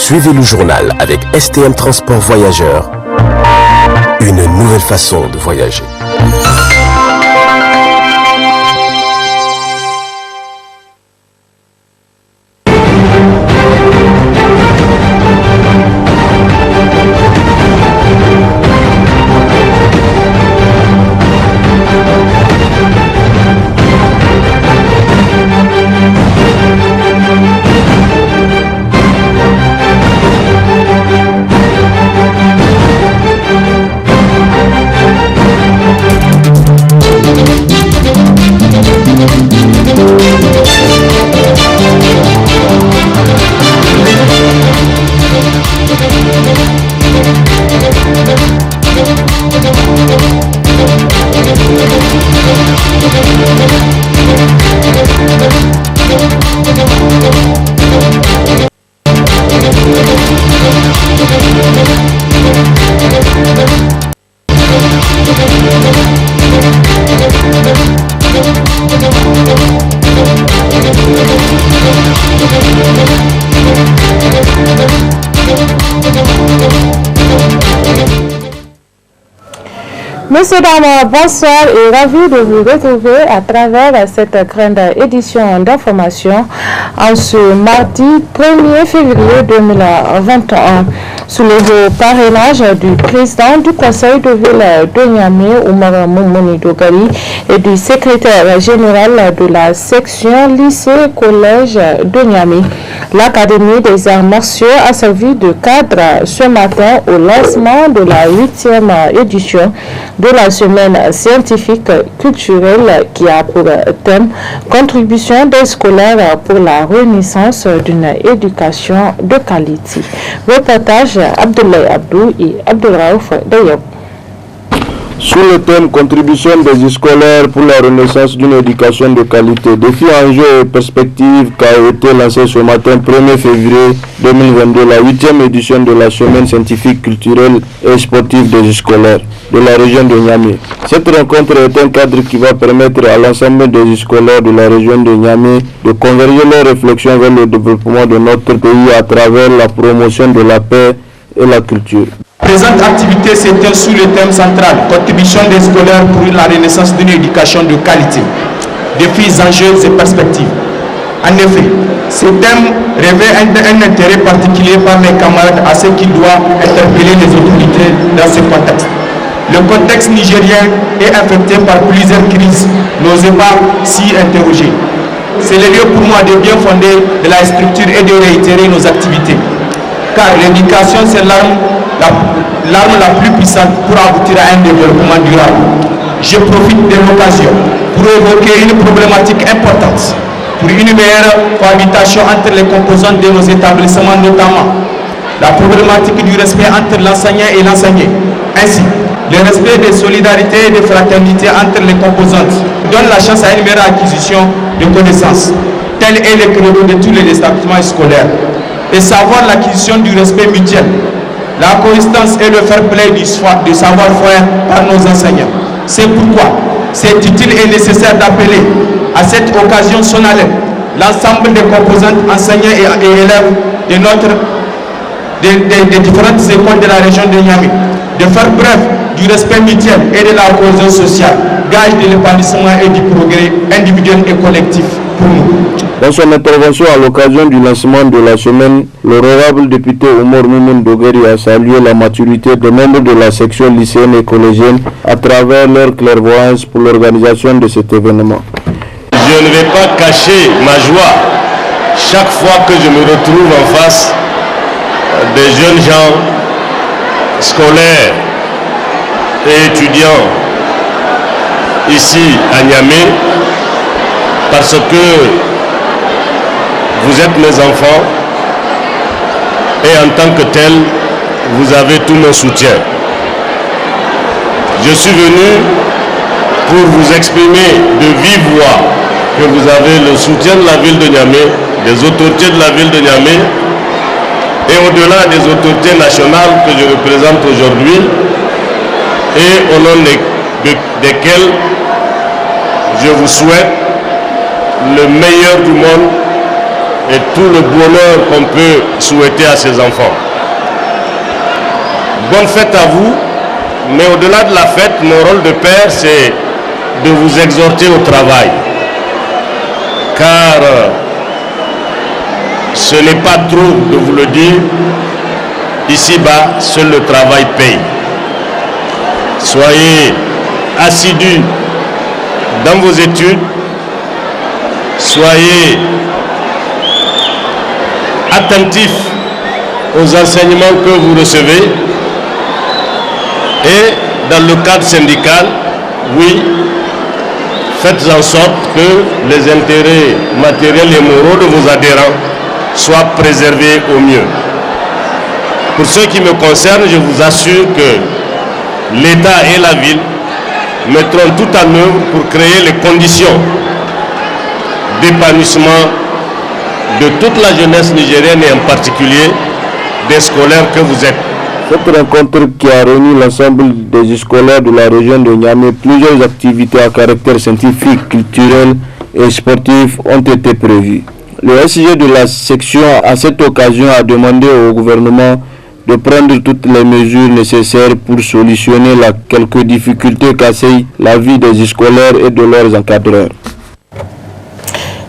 Suivez le journal avec STM Transport Voyageurs. Une nouvelle façon de voyager. Messieurs, dames, bonsoir et ravi de vous retrouver à travers cette grande édition d'information en ce mardi 1er février 2021. Sous le parrainage du président du conseil de ville de Niamey, Oumar Moumouni Dogari, et du secrétaire général de la section lycée-collège de Niamey. L'Académie des arts martiaux a servi de cadre ce matin au lancement de la 8e édition de la semaine scientifique culturelle qui a pour thème contribution des scolaires pour la renaissance d'une éducation de qualité. Reportage Abdoulaye Abdou et Abdouraouf Dayob. Sous le thème contribution des scolaires pour la renaissance d'une éducation de qualité, défis, enjeux et perspectives qui a été lancé ce matin 1er février 2022, la 8e édition de la semaine scientifique, culturelle et sportive des scolaires de la région de Niamey. Cette rencontre est un cadre qui va permettre à l'ensemble des scolaires de la région de Niamey de converger leurs réflexions vers le développement de notre pays à travers la promotion de la paix et la culture. Présente activité s'étend sous le thème central, contribution des scolaires pour la renaissance d'une éducation de qualité, défis, enjeux et perspectives. En effet, ce thème revêt un intérêt particulier par mes camarades à ce qui doit interpeller les autorités dans ce contexte. Le contexte nigérien est affecté par plusieurs crises, n'osez pas s'y interroger. C'est le lieu pour moi de bien fonder de la structure et de réitérer nos activités. Car l'éducation, c'est l'arme la plus puissante pour aboutir à un développement durable. Je profite de l'occasion pour évoquer une problématique importante pour une meilleure cohabitation entre les composantes de nos établissements, notamment la problématique du respect entre l'enseignant et l'enseigné. Ainsi, le respect de solidarité et de fraternité entre les composantes donne la chance à une meilleure acquisition de connaissances. Tel est le credo de tous les établissements scolaires. Et savoir l'acquisition du respect mutuel, la coexistence et le fair play du savoir-faire par nos enseignants. C'est pourquoi c'est utile et nécessaire d'appeler à cette occasion solennelle l'ensemble des composantes enseignants et élèves des différentes écoles de la région de Niamey de faire preuve du respect mutuel et de la cohésion sociale, gage de l'épanouissement et du progrès individuel et collectif pour nous. Dans son intervention à l'occasion du lancement de la semaine, l'honorable député Oumar Moumouni Dogari a salué la maturité des membres de la section lycéenne et collégienne à travers leur clairvoyance pour l'organisation de cet événement. Je ne vais pas cacher ma joie chaque fois que je me retrouve en face des jeunes gens scolaires et étudiants ici à Niamey, parce que vous êtes mes enfants et en tant que tel, vous avez tout mon soutien. Je suis venu pour vous exprimer de vive voix que vous avez le soutien de la ville de Niamey, des autorités de la ville de Niamey et au-delà des autorités nationales que je représente aujourd'hui et au nom desquelles je vous souhaite le meilleur du monde et tout le bonheur qu'on peut souhaiter à ses enfants. Bonne fête à vous, mais au-delà de la fête, mon rôle de père, c'est de vous exhorter au travail. Car ce n'est pas trop de vous le dire, ici-bas, seul le travail paye. Soyez assidus dans vos études, soyez attentifs aux enseignements que vous recevez et dans le cadre syndical, oui, faites en sorte que les intérêts matériels et moraux de vos adhérents soient préservés au mieux. Pour ce qui me concerne, je vous assure que l'État et la ville mettront tout en œuvre pour créer les conditions d'épanouissement de toute la jeunesse nigérienne et en particulier des scolaires que vous êtes. Cette rencontre qui a réuni l'ensemble des scolaires de la région de Niamey, plusieurs activités à caractère scientifique, culturel et sportif ont été prévues. Le SG de la section à cette occasion a demandé au gouvernement de prendre toutes les mesures nécessaires pour solutionner quelques difficultés qu'assèchent la vie des scolaires et de leurs encadreurs.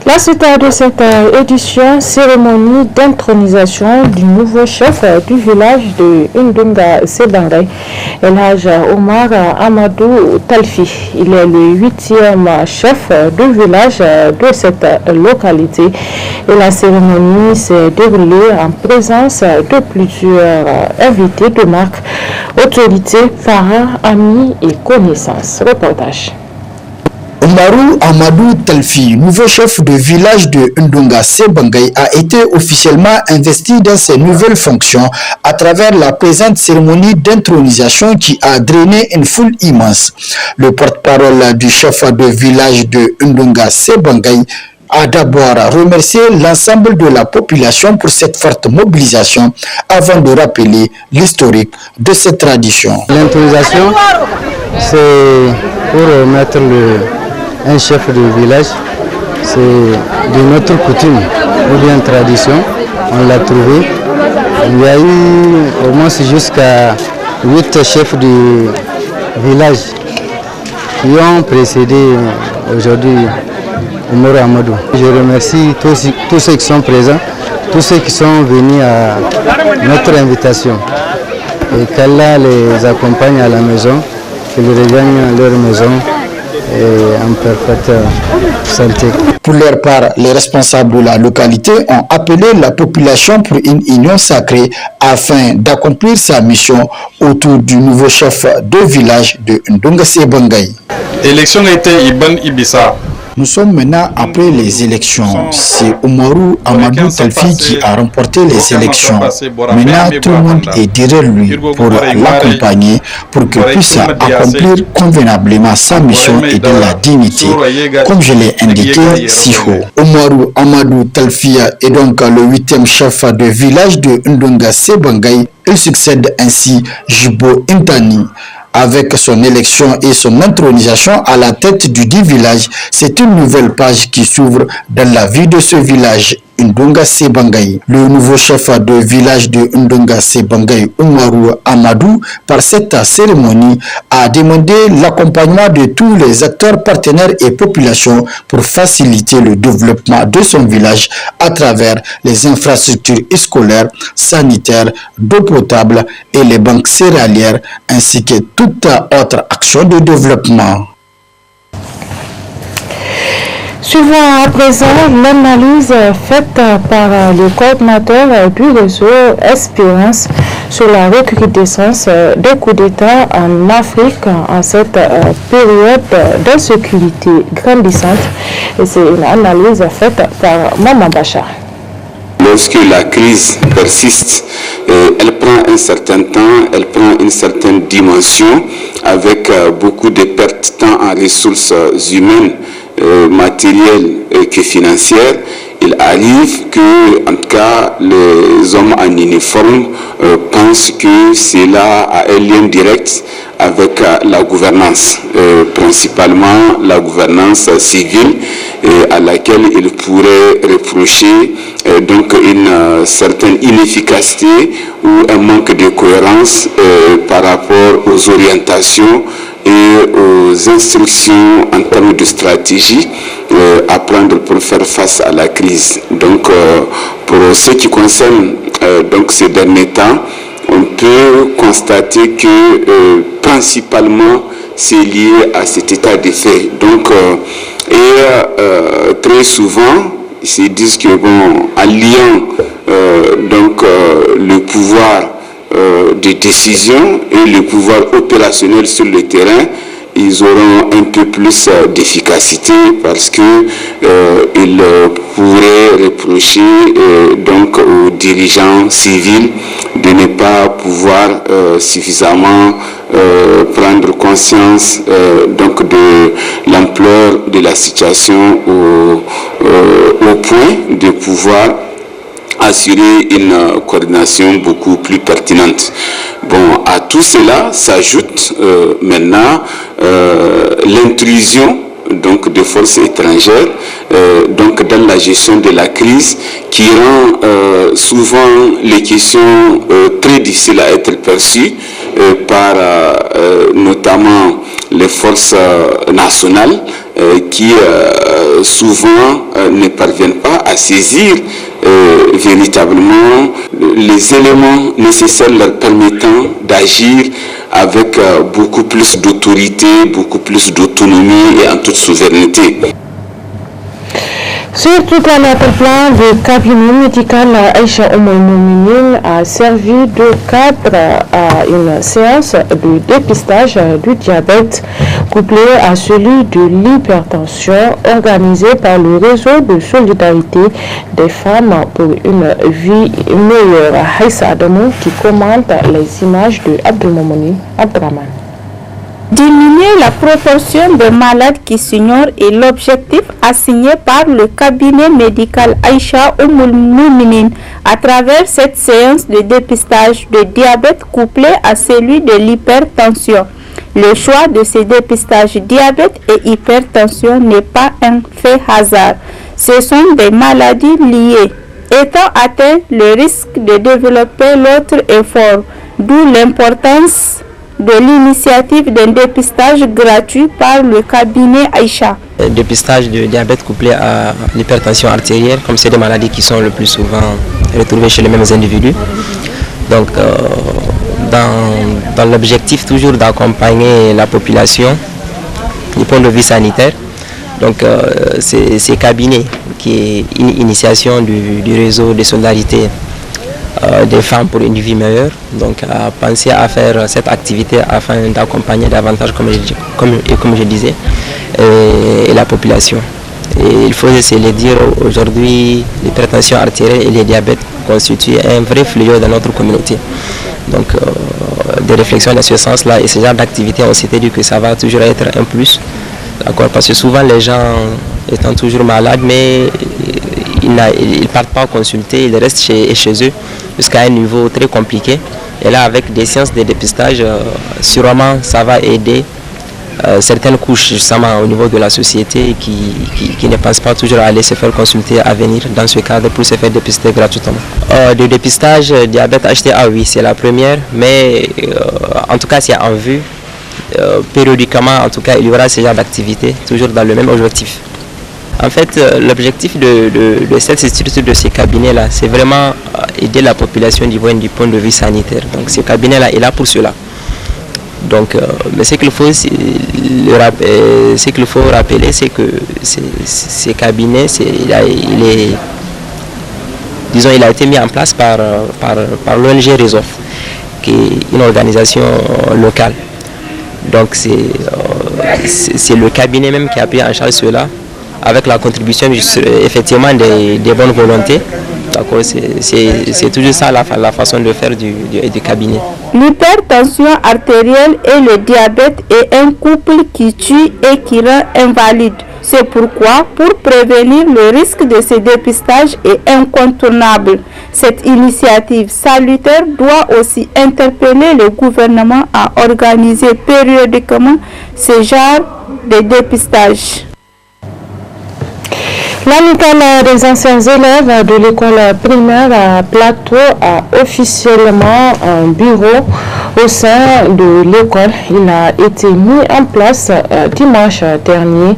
La suite de cette édition, cérémonie d'intronisation du nouveau chef du village de Ndunga Sebangay, El Haj Omar Amadou Talfi. Il est le 8e chef du village de cette localité et la cérémonie s'est déroulée en présence de plusieurs invités de marque, autorités, parents, amis et connaissances. Reportage. Omarou Amadou Talfi, nouveau chef de village de Ndunga Sebangay, a été officiellement investi dans ses nouvelles fonctions à travers la présente cérémonie d'intronisation qui a drainé une foule immense. Le porte-parole du chef de village de Ndunga Sebangay a d'abord remercié l'ensemble de la population pour cette forte mobilisation avant de rappeler l'historique de cette tradition. L'intronisation, c'est pour mettre un chef de village, c'est de notre coutume ou bien tradition, on l'a trouvé. Il y a eu au moins jusqu'à 8 chefs de village qui ont précédé aujourd'hui Omarou Amadou. Je remercie tous ceux qui sont présents, tous ceux qui sont venus à notre invitation. Et qu'Allah les accompagne à la maison, qu'ils regagnent leur maison et en parfaite santé. Pour leur part, les responsables de la localité ont appelé la population pour une union sacrée afin d'accomplir sa mission autour du nouveau chef de village de Ndunga Sebangay. L'élection était Iban Ibissa. Nous sommes maintenant après les élections. C'est Omarou Amadou Talfi qui a remporté les élections. Maintenant, tout le monde est derrière lui pour l'accompagner, pour qu'il puisse accomplir convenablement sa mission et dans la dignité, comme je l'ai indiqué si haut. Omarou Amadou Talfi est donc le 8e chef de village de Ndunga Sebangay. Il succède ainsi Jibo Intani. Avec son élection et son intronisation à la tête du dit village, c'est une nouvelle page qui s'ouvre dans la vie de ce village, Ndunga Sebangay. Le nouveau chef de village de Ndunga Sebangay, Omarou Amadou, par cette cérémonie, a demandé l'accompagnement de tous les acteurs partenaires et populations pour faciliter le développement de son village à travers les infrastructures scolaires, sanitaires, d'eau potable et les banques céréalières, ainsi que toute autre action de développement. Suivant à présent l'analyse faite par le coordinateur du réseau Espérance sur la recrudescence des coups d'État en Afrique en cette période d'insécurité grandissante. Et c'est une analyse faite par Maman Bachar. Lorsque la crise persiste, elle prend un certain temps, elle prend une certaine dimension avec beaucoup de pertes tant en ressources humaines, matérielles que financières. Il arrive que, en tout cas, les hommes en uniforme pensent que cela a un lien direct avec la gouvernance, principalement la gouvernance civile à laquelle il pourrait reprocher donc une certaine inefficacité ou un manque de cohérence par rapport aux orientations et aux instructions en termes de stratégie à prendre pour faire face à la crise. Donc pour ce qui concerne donc ces derniers temps, on peut constater que principalement c'est lié à cet état de fait. Donc très souvent ils se disent que bon, en liant donc le pouvoir de décision et le pouvoir opérationnel sur le terrain, ils auront un peu plus d'efficacité parce que ils pourraient reprocher donc aux dirigeants civils de ne pas pouvoir suffisamment prendre conscience donc de l'ampleur de la situation au point de pouvoir assurer une coordination beaucoup plus pertinente. Bon, à tout cela s'ajoute maintenant l'intrusion donc de forces étrangères donc dans la gestion de la crise qui rend souvent les questions très difficiles à être perçues par notamment les forces nationales qui souvent ne parviennent pas à saisir véritablement les éléments nécessaires leur permettant d'agir avec beaucoup plus d'autorité, beaucoup plus d'autonomie et en toute souveraineté. Sur tout un autre plan, le cabinet médical Aïcha Oumoul a servi de cadre à une séance de dépistage du diabète couplé à celui de l'hypertension organisé par le réseau de solidarité des femmes pour une vie meilleure. Haïssa Adamou qui commente les images de Abdelmoumouni Abdraman. Diminuer la proportion de malades qui s'ignorent est l'objectif assigné par le cabinet médical Aïcha Oumoul Mouminin à travers cette séance de dépistage de diabète couplé à celui de l'hypertension. Le choix de ces dépistages diabète et hypertension n'est pas un fait hasard. Ce sont des maladies liées. Étant atteint, le risque de développer l'autre est fort, d'où l'importance de l'initiative d'un dépistage gratuit par le cabinet Aïcha. Le dépistage de diabète couplé à l'hypertension artérielle, comme c'est des maladies qui sont le plus souvent retrouvées chez les mêmes individus. Donc, dans l'objectif toujours d'accompagner la population du point de vue sanitaire, donc ces cabinets qui est une initiation du réseau de solidarité des femmes pour une vie meilleure, donc à penser à faire cette activité afin d'accompagner davantage, comme je disais, et la population. Et il faut essayer de dire aujourd'hui, l'hypertension artérielle et le diabète constituent un vrai fléau dans notre communauté. Donc des réflexions dans ce sens-là et ce genre d'activité, on s'était dit que ça va toujours être un plus, d'accord, parce que souvent les gens étant toujours malades, mais ils ne partent pas consulter, ils restent chez eux jusqu'à un niveau très compliqué. Et là, avec des séances de dépistage, sûrement ça va aider certaines couches justement au niveau de la société qui ne pensent pas toujours à aller se faire consulter à venir dans ce cadre pour se faire dépister gratuitement. Le dépistage diabète HTA, oui, c'est la première, mais en tout cas c'est en vue. Périodiquement, en tout cas, il y aura ce genre d'activité, toujours dans le même objectif. En fait, l'objectif de cette structure, de ces cabinets-là, c'est vraiment aider la population du point de vue sanitaire. Donc, ce cabinet-là est là pour cela. Donc, mais ce qu'il faut rappeler, c'est que ces cabinets, il a été mis en place par l'ONG Réseau, qui est une organisation locale. Donc, c'est le cabinet même qui a pris en charge cela, avec la contribution effectivement des bonnes volontés. C'est toujours ça la façon de faire du cabinet. L'hypertension artérielle et le diabète est un couple qui tue et qui rend invalide. C'est pourquoi, pour prévenir le risque de ce dépistage est incontournable. Cette initiative salutaire doit aussi interpeller le gouvernement à organiser périodiquement ce genre de dépistage. L'amicale des anciens élèves de l'école primaire à Plateau a officiellement un bureau au sein de l'école. Il a été mis en place dimanche dernier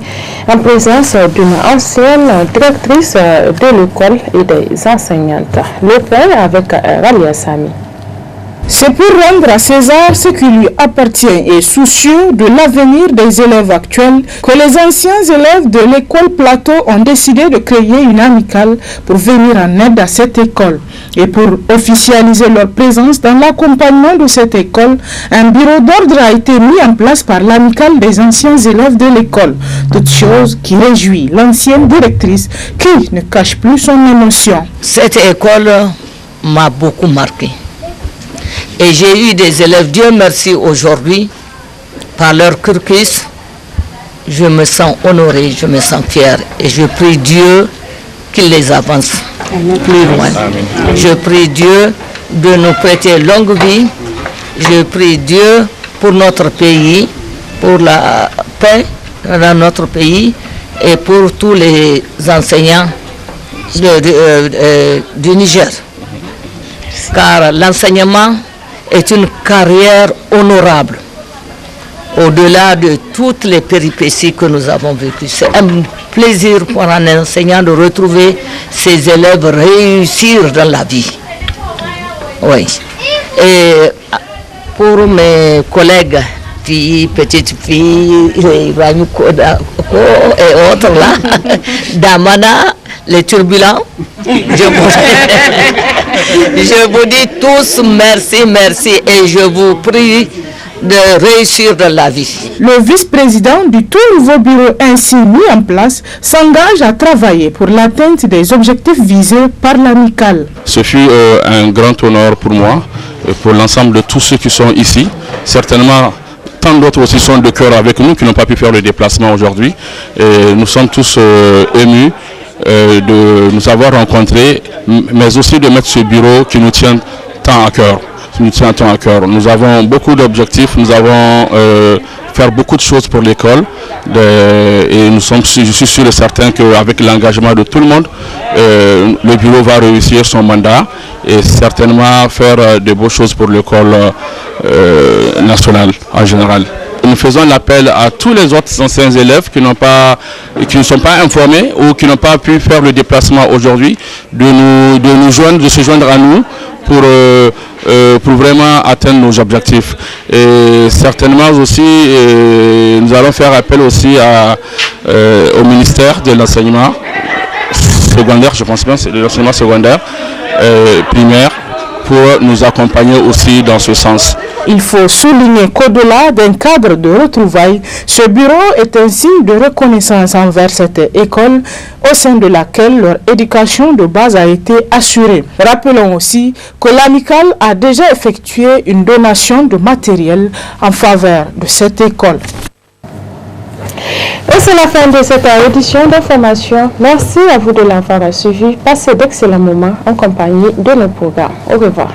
en présence d'une ancienne directrice de l'école et des enseignantes. Le père avec Ralia Sami. C'est pour rendre à César ce qui lui appartient et soucieux de l'avenir des élèves actuels que les anciens élèves de l'école Plateau ont décidé de créer une amicale pour venir en aide à cette école. Et pour officialiser leur présence dans l'accompagnement de cette école, un bureau d'ordre a été mis en place par l'amicale des anciens élèves de l'école. Toute chose qui réjouit l'ancienne directrice qui ne cache plus son émotion. Cette école m'a beaucoup marqué. Et j'ai eu des élèves, Dieu merci, aujourd'hui, par leur cursus, je me sens honoré, je me sens fier. Et je prie Dieu qu'il les avance plus loin. Je prie Dieu de nous prêter longue vie. Je prie Dieu pour notre pays, pour la paix dans notre pays et pour tous les enseignants du Niger. Car l'enseignement est une carrière honorable, au-delà de toutes les péripéties que nous avons vécues. C'est un plaisir pour un enseignant de retrouver ses élèves réussir dans la vie. Oui. Et pour mes collègues, filles, petites filles, Ibrahim Kodako et autres là, Damana, les turbulents, je vous dis tous merci et je vous prie de réussir dans la vie. Le vice-président du tout nouveau bureau ainsi mis en place s'engage à travailler pour l'atteinte des objectifs visés par l'amicale. Ce fut un grand honneur pour moi, pour l'ensemble de tous ceux qui sont ici. Certainement, tant d'autres aussi sont de cœur avec nous qui n'ont pas pu faire le déplacement aujourd'hui. Nous sommes tous émus de nous avoir rencontrés, mais aussi de mettre ce bureau qui nous tient tant à cœur. Nous avons beaucoup d'objectifs, nous avons faire beaucoup de choses pour l'école et je suis sûr et certain qu'avec l'engagement de tout le monde, le bureau va réussir son mandat et certainement faire de beaux choses pour l'école nationale en général. Nous faisons l'appel à tous les autres anciens élèves qui ne sont pas informés ou qui n'ont pas pu faire le déplacement aujourd'hui de se joindre à nous pour vraiment atteindre nos objectifs. Et certainement aussi, nous allons faire appel aussi au ministère de l'enseignement secondaire, je pense bien, c'est de l'enseignement secondaire, primaire, pour nous accompagner aussi dans ce sens. Il faut souligner qu'au-delà d'un cadre de retrouvailles, ce bureau est un signe de reconnaissance envers cette école au sein de laquelle leur éducation de base a été assurée. Rappelons aussi que l'amicale a déjà effectué une donation de matériel en faveur de cette école. Et c'est la fin de cette édition d'information. Merci à vous de l'avoir suivi. Passez d'excellents moments en compagnie de nos programmes. Au revoir.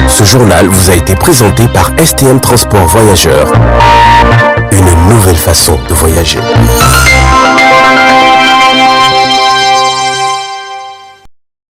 Ce journal vous a été présenté par STM Transport Voyageurs. Une nouvelle façon de voyager.